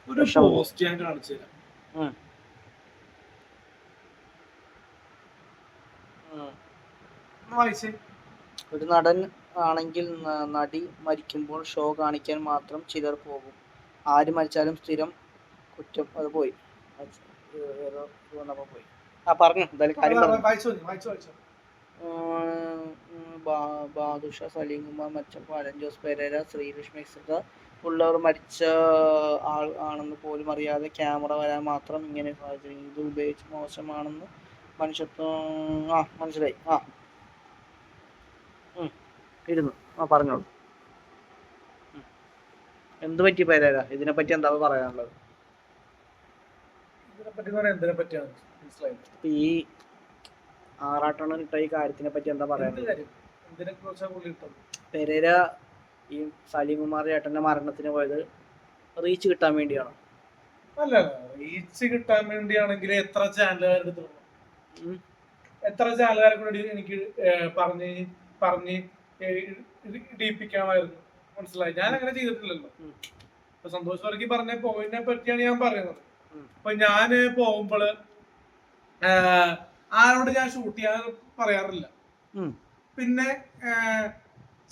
ഒരു പോസ്റ്റ് ഞാൻ കാണിച്ചു തരാം. വായിച്ചേ. ഒരു നടൻ ആണെങ്കിൽ നടി മരിക്കുമ്പോൾ ഷോ കാണിക്കാൻ മാത്രം ചിലർ പോകും. ആര് മരിച്ചാലും സ്ഥിരം കുറ്റം. അത് പോയി പോയി. പറഞ്ഞു എന്തായാലും കാര്യം. ബാദുഷ, സലീം കുമാർ, മച്ചപ്പ, അലൻ ജോസ് പെരേര, ശ്രീലക്ഷ്മി എക്സെട്ര ഉള്ളവർ മരിച്ച ആൾ ആണെന്ന് പോലും അറിയാതെ ക്യാമറ വരാൻ മാത്രം ഇങ്ങനെ സാഹചര്യം. ഇത് ഉപയോഗിച്ച് മോശമാണെന്ന് മനുഷ്യത്വം. മനസ്സിലായി. ഇരുന്നു. പറഞ്ഞോളൂ. എന്ത് പറ്റി പെരേര? ഇതിനെപ്പറ്റി എന്താ പറയാനുള്ളത്? ഈ ആറാട്ടെണ്ണം ഇട്ട ഈ കാര്യത്തിനെ പറ്റി എന്താ പറയാനുള്ളത്? പെരേര ഈ സലീം കുമാർ ചേട്ടന്റെ മരണത്തിന് പോയത് റീച്ച് കിട്ടാൻ വേണ്ടിയാണോ? അല്ല, റീച്ച് കിട്ടാൻ വേണ്ടിയാണെങ്കിൽ എത്ര ചാനലുകാരെടുത്തു, എത്ര ചാനലുകാരെ കൂടി എനിക്ക് പറഞ്ഞ് ഇടിപ്പിക്കാമായിരുന്നു. മനസ്സിലായി? ഞാൻ അങ്ങനെ ചെയ്തിട്ടില്ലല്ലോ. ഇപ്പൊ സന്തോഷ് വർഗി പറഞ്ഞ പോയിന്റിനെ പറ്റിയാണ് ഞാൻ പറയുന്നത്. അപ്പൊ ഞാന് പോകുമ്പോള് ആരോട് ഞാൻ ഷൂട്ട് ചെയ്യാൻ പറയാറില്ല. പിന്നെ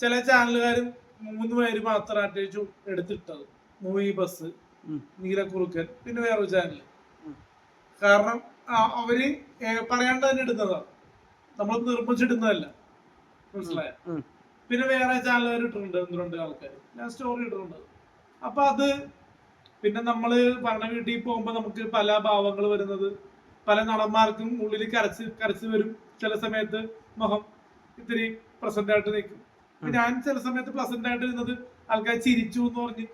ചില ചാനലുകാരും 3 പേര് മാത്രമായിട്ട് എടുത്തിട്ടത്. മൂവി ബസ്, നീലക്കുറുക്കൻ, പിന്നെ വേറൊരു ചാനല്. കാരണം അവര് പറയാണ്ട് തന്നെ ഇടുന്നതാണ്, നമ്മൾ നിർമ്മിച്ചിടുന്നതല്ല. മനസ്സിലായ? പിന്നെ വേറെ ചാനലുകാർ ഇട്ടിട്ടുണ്ട്, 1-2 ആൾക്കാർ ഞാൻ സ്റ്റോറി ഇട്ടിട്ടുണ്ട്. അപ്പൊ അത് പിന്നെ നമ്മള് ഭരണ വീട്ടിൽ പോകുമ്പോ നമുക്ക് പല ഭാവങ്ങൾ വരുന്നത്, പല നടന്മാർക്കും ഉള്ളിൽ കരച്ച് വരും. ചില സമയത്ത് മുഖം ഇത്തിരി പ്രസന്റ് ആയിട്ട് നിൽക്കും. ഞാൻ ചില സമയത്ത് പ്ലസന്റ് ആയിട്ട് ഇരുന്നത് ആൾക്കാർ ചിരിച്ചു എന്ന് പറഞ്ഞ്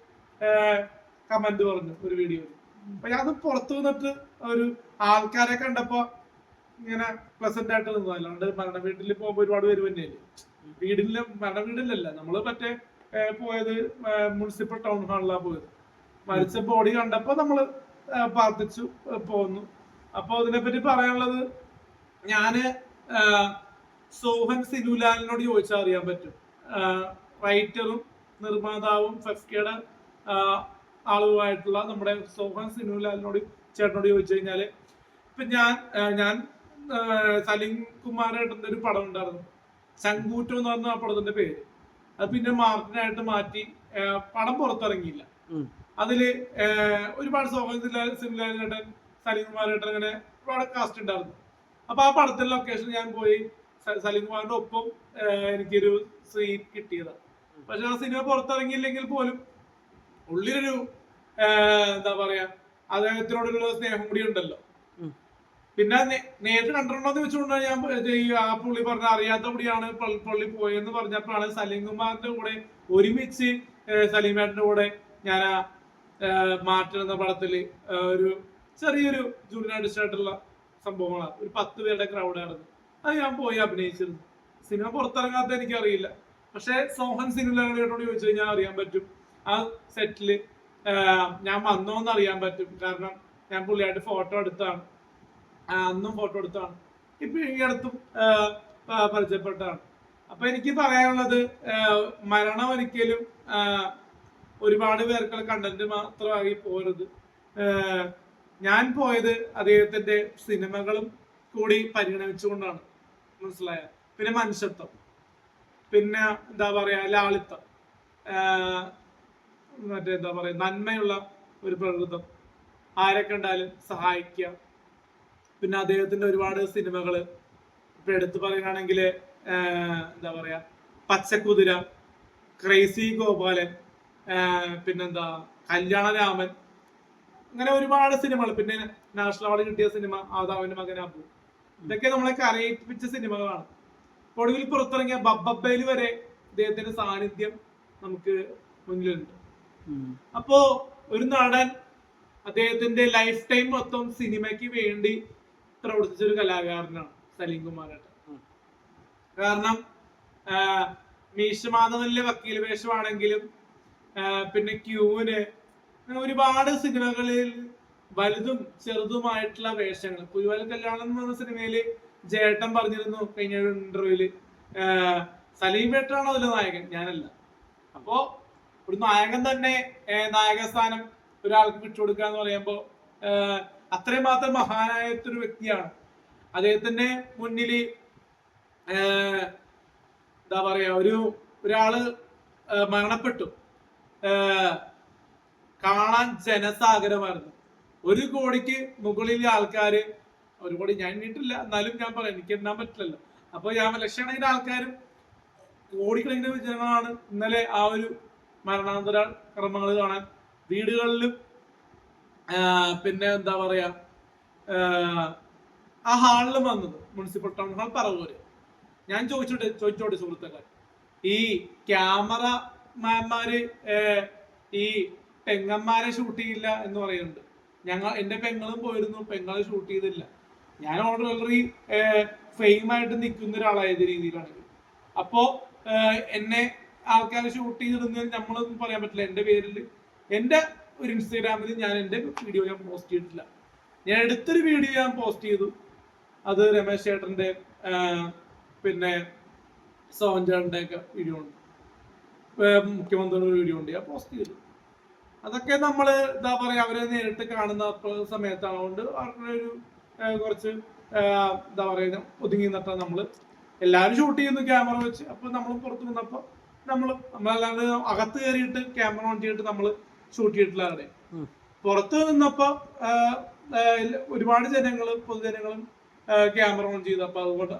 കമന്റ് പറഞ്ഞു ഒരു വീഡിയോയിൽ. അപ്പൊ അത് പുറത്തു നിന്നിട്ട് ഒരു ആൾക്കാരെ കണ്ടപ്പോ ഇങ്ങനെ പ്ലസന്റ് ആയിട്ട് നിന്നു. അല്ലാണ്ട് മരണ വീട്ടിൽ പോകുമ്പോ ഒരുപാട് പേര് തന്നെയല്ലേ. മരണ വീടിലല്ല നമ്മള് മറ്റേ പോയത് മുനിസിപ്പൽ ടൗൺ ഹാളിലാണ് പോയത്. മരിച്ച ബോഡി കണ്ടപ്പോ നമ്മള് പ്രാർത്ഥിച്ചു പോന്നു. അപ്പൊ അതിനെപ്പറ്റി പറയാനുള്ളത്, ഞാന് സോഹൻ സിനുലാലിനോട് ചോദിച്ചാൽ അറിയാൻ പറ്റും. റൈറ്ററും നിർമ്മാതാവും ഫെഫ്കയുടെ ആളുമായിട്ടുള്ള നമ്മുടെ സോഹൻ സിനുലാലിനോട് ചേട്ടനോട് ചോദിച്ചു കഴിഞ്ഞാല്, ഇപ്പൊ ഞാൻ സലീം കുമാരേട്ടന്റെ ഒരു പടം ഉണ്ടായിരുന്നു, ചങ്കൂറ്റം എന്ന് പറഞ്ഞ ആ പടത്തിന്റെ പേര്. അത് പിന്നെ മാർട്ടിനായിട്ട് മാറ്റി പടം പുറത്തിറങ്ങിയില്ല. അതില് ഒരുപാട് സോഹൻ സിനുലാലിനേട്ടൻ, സലീം കുമാരേട്ടൻ, അങ്ങനെ ഒരുപാട് കാസ്റ്റ് ഉണ്ടായിരുന്നു. അപ്പൊ ആ പടത്തിന്റെ ലൊക്കേഷൻ ഞാൻ പോയി സലീം കുമാറിന്റെ ഒപ്പം എനിക്കൊരു സീൻ കിട്ടിയതാണ്. പക്ഷെ ആ സിനിമ പുറത്തിറങ്ങിയില്ലെങ്കിൽ പോലും ഉള്ളിലൊരു എന്താ പറയാ, അദ്ദേഹത്തിനോടുള്ള സ്നേഹം കൂടി ഉണ്ടല്ലോ. പിന്നെ നേരിട്ട് കണ്ടിട്ടുണ്ടോന്ന് വെച്ചുകൊണ്ടാണ് ഞാൻ ആ പുള്ളി പറഞ്ഞ അറിയാത്ത കൂടിയാണ് പള്ളി പോയെന്ന് പറഞ്ഞപ്പോഴാണ് സലീം കുമാറിന്റെ കൂടെ ഒരുമിച്ച് സലീമേട്ടന്റെ കൂടെ ഞാൻ മാറ്റുന്ന പടത്തില് ഒരു ചെറിയൊരു ജൂനിയർ ആർട്ടിസ്റ്റ് ആയിട്ടുള്ള സംഭവങ്ങളാണ്. ഒരു 10 പേരുടെ ക്രൗഡായിരുന്നു. അത് ഞാൻ പോയി അഭിനയിച്ചിരുന്നു. സിനിമ പുറത്തിറങ്ങാത്ത എനിക്കറിയില്ല. പക്ഷെ സോഹൻ സിനിമയോട് ചോദിച്ചു കഴിഞ്ഞാൽ അറിയാൻ പറ്റും. ആ സെറ്റില് ഞാൻ വന്നോന്ന് അറിയാൻ പറ്റും. കാരണം ഞാൻ പുള്ളിയായിട്ട് ഫോട്ടോ എടുത്താണ്, അന്നും ഫോട്ടോ എടുത്താണ്, ഇപ്പൊ ഈ അടുത്തും പരിചയപ്പെട്ടാണ്. അപ്പൊ എനിക്ക് പറയാനുള്ളത്, മരണം ഒരിക്കലും ഒരുപാട് പേർക്കുള്ള കണ്ടന്റ് മാത്രമായി പോരുത്. ഞാൻ പോയത് അദ്ദേഹത്തിന്റെ സിനിമകളും കൂടി പരിഗണിച്ചുകൊണ്ടാണ്. മനസ്സിലായ? പിന്നെ മനുഷ്യത്വം, പിന്നെ എന്താ പറയാ ലാളിത്യം, മറ്റേന്താ പറയാ നന്മയുള്ള ഒരു പ്രകൃതം, ആരെ കണ്ടാലും സഹായിക്കുക. പിന്നെ അദ്ദേഹത്തിന്റെ ഒരുപാട് സിനിമകള് ഇപ്പൊ എടുത്തു പറയുകയാണെങ്കിൽ എന്താ പറയാ പച്ചക്കുതിര, ക്രേസി ഗോപാലൻ, പിന്നെന്താ കല്യാണരാമൻ, അങ്ങനെ ഒരുപാട് സിനിമകൾ. പിന്നെ നാഷണൽ അവാർഡ് കിട്ടിയ സിനിമ ആദാവിന്റെ മകൻ അബു. ഇതൊക്കെ നമ്മളെ കരയിപ്പിച്ച സിനിമകളാണ്. ഒടുവിൽ പുറത്തിറങ്ങിയ ബബ്ബയിൽ വരെ അദ്ദേഹത്തിന്റെ സാന്നിധ്യം നമുക്ക് മുന്നിലുണ്ട്. അപ്പോ ഒരു നടൻ അദ്ദേഹത്തിന്റെ ലൈഫ് ടൈം മൊത്തം സിനിമയ്ക്ക് വേണ്ടി പ്രവർത്തിച്ച ഒരു കലാകാരനാണ് സലീം കുമാരേട്ടൻ. കാരണം മീശമാധവനിലെ വക്കീൽ വേഷമാണെങ്കിലും പിന്നെ ക്യൂവിന്, ഒരുപാട് സിനിമകളിൽ വലുതും ചെറുതുമായിട്ടുള്ള വേഷങ്ങൾ. പുലിവാൽ കല്യാണം എന്ന് പറഞ്ഞ സിനിമയില് ജേട്ടൻ പറഞ്ഞിരുന്നു കഴിഞ്ഞ ഇന്റർവ്യൂല്, സലീമേട്ടനാണോ അതിലെ നായകൻ, ഞാനല്ല. അപ്പോ ഒരു നായകൻ തന്നെ നായക സ്ഥാനം ഒരാൾക്ക് വിട്ടുകൊടുക്കുക എന്ന് പറയുമ്പോൾ അത്രയും മാത്രം മഹാനായത്തൊരു വ്യക്തിയാണ്. അദ്ദേഹത്തിന്റെ മുന്നിൽ എന്താ പറയാ, ഒരാള് മരണപ്പെട്ടു, കാണാൻ ജനസാഗരമായിരുന്നു. 1 കോടിക്ക് മുകളിൽ ആൾക്കാര്, 1 കോടി ഞാൻ എണ്ണിട്ടില്ല, എന്നാലും ഞാൻ പറയാം, എനിക്ക് എണ്ണാൻ പറ്റില്ലല്ലോ. അപ്പൊ ഞാൻ ലക്ഷക്കണക്കിന് ആൾക്കാരും കോടിക്കണക്കിന് ജനങ്ങളാണ് ഇന്നലെ ആ ഒരു മരണാന്തര കർമ്മങ്ങൾ കാണാൻ വീടുകളിലും പിന്നെ എന്താ പറയാ ആ ഹാളിലും വന്നത്. Municipal town hall Paravur. ഞാൻ ചോദിച്ചോട്ടെ സുഹൃത്തുക്കളെ, ഈ ക്യാമറമാന്മാര് ഈ പെങ്ങന്മാരെ ഷൂട്ട് ചെയ്യില്ല എന്ന് പറയുന്നുണ്ട്. എന്റെ പെങ്ങളും പോയിരുന്നു, പെങ്ങളെ ഷൂട്ട് ചെയ്തില്ല. ഞാൻ ഓൾറെഡി ഫെയിമായിട്ട് നിൽക്കുന്ന ഒരാളായത് രീതിയിലാണ്. അപ്പോ എന്നെ ആൾക്കാരെ ഷൂട്ട് ചെയ്തിടുന്നതിന് നമ്മളൊന്നും പറയാൻ പറ്റില്ല. എന്റെ പേരിൽ എന്റെ ഒരു ഇൻസ്റ്റാഗ്രാമിൽ ഞാൻ എന്റെ വീഡിയോ ഞാൻ പോസ്റ്റ് ചെയ്തിട്ടില്ല. ഞാൻ എടുത്തൊരു വീഡിയോ ഞാൻ പോസ്റ്റ് ചെയ്തു, അത് രമേശ് ചേട്ടന്റെ പിന്നെ സോഹൻ ചേട്ടന്റെ ഒക്കെ വീഡിയോ ഉണ്ട്, മുഖ്യമന്ത്രിയുടെ വീഡിയോ ഉണ്ട്, ഞാൻ പോസ്റ്റ് ചെയ്തു. അതൊക്കെ നമ്മള് എന്താ പറയാ, അവരെ നേരിട്ട് കാണുന്ന സമയത്താണ്. അതുകൊണ്ട് അവരുടെ ഒരു കുറച്ച് എന്താ പറയുക ഒതുങ്ങി നിന്നിട്ടാ നമ്മള് എല്ലാവരും ഷൂട്ട് ചെയ്യുന്നു ക്യാമറ വെച്ച്. അപ്പൊ നമ്മൾ പുറത്ത് നിന്നപ്പോ നമ്മളല്ലാണ്ട് അകത്ത് കയറിയിട്ട് ക്യാമറ ഓൺ ചെയ്തിട്ട് നമ്മള് ഷൂട്ട് ചെയ്തിട്ടില്ല. അവിടെ പുറത്ത് നിന്നപ്പോ ഒരുപാട് പൊതുജനങ്ങളും ക്യാമറ ഓൺ ചെയ്തു. അപ്പൊ അതുകൊണ്ട്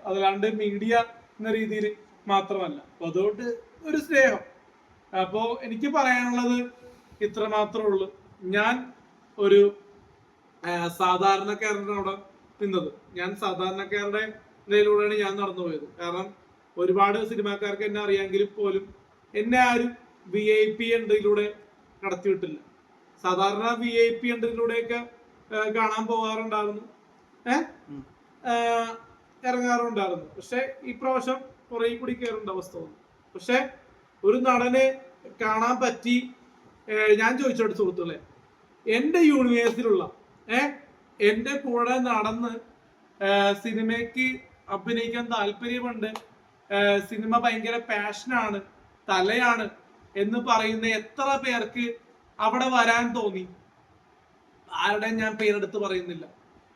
അതല്ലാണ്ട് മീഡിയ എന്ന രീതിയിൽ മാത്രമല്ല. അപ്പൊ അതുകൊണ്ട് ഒരു സ്നേഹം. അപ്പോ എനിക്ക് പറയാനുള്ളത് ഇത്ര മാത്രമേ ഉള്ളൂ. ഞാൻ ഒരു സാധാരണക്കാരൻ്റെ അവിടെ നിന്നത്. ഞാൻ സാധാരണക്കാരുടെ നിലയിലൂടെയാണ് ഞാൻ നടന്നു പോയത്. കാരണം ഒരുപാട് സിനിമാക്കാർക്ക് എന്നെ അറിയാമെങ്കിലും പോലും എന്നെ ആരും VIP എൻട്രിയിലൂടെ കടത്തിവിട്ടില്ല. സാധാരണ VIP എൻട്രിയിലൂടെയൊക്കെ കാണാൻ പോകാറുണ്ടായിരുന്നു, ഇറങ്ങാറുണ്ടായിരുന്നു. പക്ഷെ ഈ പ്രാവശ്യം കുറെ കൂടി കയറേണ്ട അവസ്ഥ വന്നു. പക്ഷെ ഒരു നടനെ കാണാൻ പറ്റി. ഞാൻ ചോദിച്ചോട്ടെ സുഹൃത്തുക്കളെ, എന്റെ യൂണിവേഴ്സിലുള്ള എന്റെ കൂടെ നടന്ന് സിനിമയ്ക്ക് അഭിനയിക്കാൻ താല്പര്യമുണ്ട്, സിനിമ ഭയങ്കര പാഷനാണ്, തലയാണ് എന്ന് പറയുന്ന എത്ര പേർക്ക് അവിടെ വരാൻ തോന്നി? ആരുടെ ഞാൻ പേരെടുത്ത് പറയുന്നില്ല.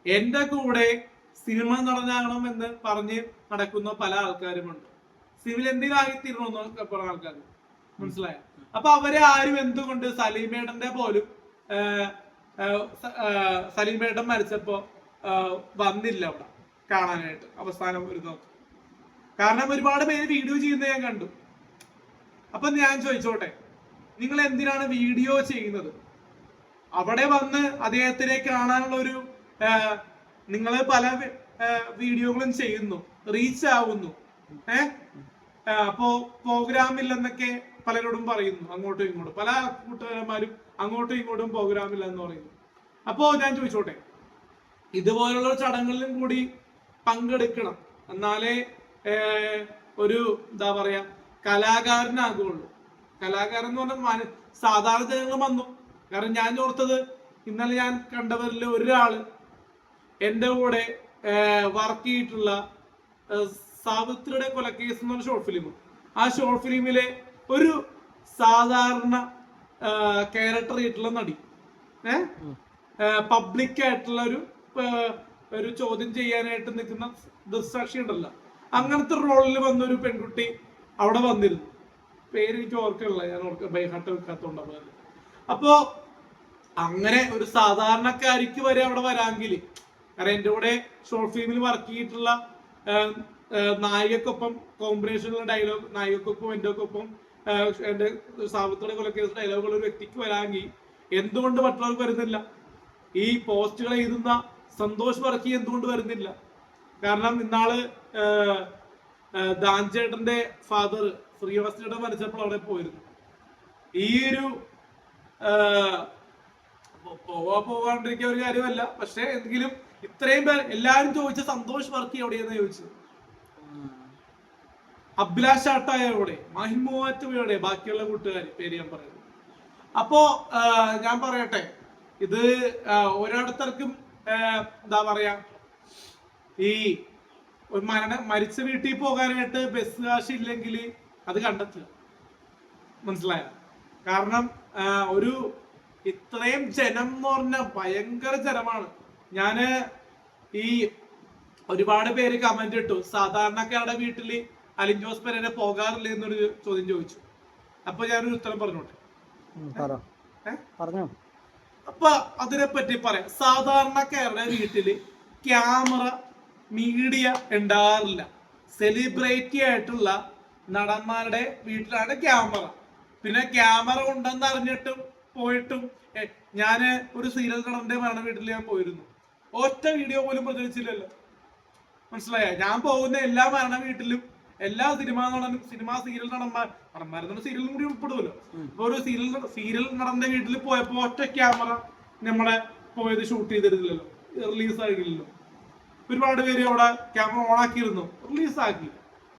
എന്റെ കൂടെ സിനിമ നടനാകണം എന്ന് പറഞ്ഞ് നടക്കുന്ന പല ആൾക്കാരുമുണ്ട്. സിവിൽ എന്തിനായി തീരണമെന്ന് പറഞ്ഞ ആൾക്കാർ, മനസ്സിലായ? അപ്പൊ അവരെ ആരും എന്തുകൊണ്ട് സലീമേട്ടന്റെ പോലും സലീമേട്ടൻ മരിച്ചപ്പോ വന്നില്ല അവിടെ കാണാനായിട്ട് അവസാനം ഒരു നോക്ക്. കാരണം ഒരുപാട് പേര് വീഡിയോ ചെയ്യുന്നത് ഞാൻ കണ്ടു. അപ്പൊ ഞാൻ ചോദിച്ചോട്ടെ, നിങ്ങൾ എന്തിനാണ് വീഡിയോ ചെയ്യുന്നത്? അവിടെ വന്ന് അദ്ദേഹത്തിനെ കാണാനുള്ള ഒരു നിങ്ങൾ പല വീഡിയോകളും ചെയ്യുന്നു, റീച്ച് ആവുന്നു. അപ്പോ പ്രോഗ്രാമില്ലെന്നൊക്കെ പലരോടും പറയുന്നു, അങ്ങോട്ടും ഇങ്ങോട്ടും. പല കൂട്ടുകാരന്മാരും അങ്ങോട്ടും ഇങ്ങോട്ടും പ്രോഗ്രാമില്ല എന്ന് പറയുന്നു. അപ്പോ ഞാൻ ചോദിച്ചോട്ടെ, ഇതുപോലുള്ള ചടങ്ങുകളിലും കൂടി പങ്കെടുക്കണം, എന്നാലേ ഒരു എന്താ പറയാ കലാകാരനാകുള്ളൂ. കലാകാരൻ എന്ന് പറഞ്ഞാൽ സാധാരണ ജനങ്ങൾ വന്നു. കാരണം ഞാൻ ഓർത്തത്, ഇന്നലെ ഞാൻ കണ്ടവരിൽ ഒരാള് എന്റെ കൂടെ വർക്ക് ചെയ്തിട്ടുള്ള സാവിത്രിയുടെ കൊലക്കേസ് എന്ന് പറഞ്ഞ ഷോർട്ട് ഫിലിം, ആ ഷോർട്ട് ഫിലിമിലെ ഒരു സാധാരണ ക്യാരക്ടർ ആയിട്ടുള്ള നടി, പബ്ലിക് ആയിട്ടുള്ള ഒരു ചോദ്യം ചെയ്യാനായിട്ട് നിൽക്കുന്ന ദൃക്സാക്ഷി ഉണ്ടല്ലോ, അങ്ങനത്തെ റോളിൽ വന്നൊരു പെൺകുട്ടി അവിടെ വന്നിരുന്നു. പേര് എനിക്ക് ഓർക്കണില്ല, ഞാൻ ബൈഹാർട്ട് വെക്കാത്തോണ്ട്. അപ്പോ അങ്ങനെ ഒരു സാധാരണക്കാരിക്ക് വരെ അവിടെ വരാമെങ്കിൽ, കാരണം എന്റെ കൂടെ ഷോർട്ട് ഫിലിമിൽ വർക്ക് ചെയ്തിട്ടുള്ള നായികക്കൊപ്പം കോമ്പിനേഷനുള്ള ഡയലോഗ്, നായികക്കൊപ്പം എന്റെ ഒപ്പം എന്റെ സാവിത്രിയുടെ കൊലക്കേസ് ഡയലോഗുള്ള ഒരു വ്യക്തിക്ക് വരാമെങ്കിൽ എന്തുകൊണ്ട് മറ്റുള്ളവർക്ക് വരുന്നില്ല? ഈ പോസ്റ്റുകൾ എഴുതുന്ന സന്തോഷ് വർക്കി എന്തുകൊണ്ട് വരുന്നില്ല? കാരണം ഇന്നാള് ദാൻചേട്ടന്റെ ഫാദർ ശ്രീവാസ്തയുടെ മരിച്ചപ്പോൾ അവിടെ പോയിരുന്നു. ഈ ഒരു പോകാണ്ടിരിക്കുക ഒരു കാര്യമല്ല. പക്ഷെ എന്തെങ്കിലും ഇത്രയും പേർ എല്ലാരും ചോദിച്ച സന്തോഷ് വർക്കി എവിടെയെന്ന് ചോദിച്ചത്, അഭിലാഷ് ആട്ടായ എവിടെ, മാഹിൻ മൂവാറ്റുപുഴ എവിടെ, ബാക്കിയുള്ള കൂട്ടുകാർ പേര് ഞാൻ പറയുന്നത്. അപ്പോ ഞാൻ പറയട്ടെ, ഇത് ഓരോരുത്തർക്കും എന്താ പറയാ, ഈ ഒരു മരിച്ച വീട്ടിൽ പോകാനായിട്ട് ബസ് കാശ് ഇല്ലെങ്കിൽ അത് കണ്ടെത്തുക, മനസ്സിലായ? കാരണം ഒരു ഇത്രയും ജനം എന്ന് പറഞ്ഞാൽ ഭയങ്കര ജനമാണ്. ഞാന് ഈ ഒരുപാട് പേര് കമന്റ് ഇട്ടു, സാധാരണക്കാരുടെ വീട്ടില് അലിൻ ജോസ് പെരേര പോകാറില്ല എന്നൊരു ചോദ്യം ചോദിച്ചു. അപ്പൊ ഞാനൊരു ഉത്തരം പറഞ്ഞോട്ടെ. അപ്പൊ അതിനെപ്പറ്റി പറയാം. സാധാരണക്കാരുടെ വീട്ടില് ക്യാമറ, മീഡിയ ഉണ്ടാകാറില്ല. സെലിബ്രിറ്റി ആയിട്ടുള്ള നടന്മാരുടെ വീട്ടിലാണ് ക്യാമറ. പിന്നെ ക്യാമറ ഉണ്ടെന്ന് അറിഞ്ഞിട്ടും പോയിട്ടും ഞാന് ഒരു സീരിയൽ നടന്റെ മരണ വീട്ടിൽ ഞാൻ പോയിരുന്നു. ഒറ്റ വീഡിയോ പോലും പ്രചരിച്ചില്ലല്ലോ. മനസ്സിലായ? ഞാൻ പോകുന്ന എല്ലാ മരണ വീട്ടിലും എല്ലാ സിനിമാ നടനും സീരിയൽ നടന്മാരെന്നുള്ള സീരിയലും കൂടി ഉൾപ്പെടുമല്ലോ. അപ്പൊ ഒരു സീരിയൽ നടന്റെ വീട്ടിൽ പോയപ്പോ ഒറ്റ ക്യാമറ നമ്മളെ പോയത് ഷൂട്ട് ചെയ്തിരുന്നില്ലല്ലോ, റിലീസ് ആകില്ലല്ലോ. ഒരുപാട് പേര് അവിടെ ക്യാമറ ഓൺ ആക്കിയിരുന്നു, റിലീസ് ആക്കി.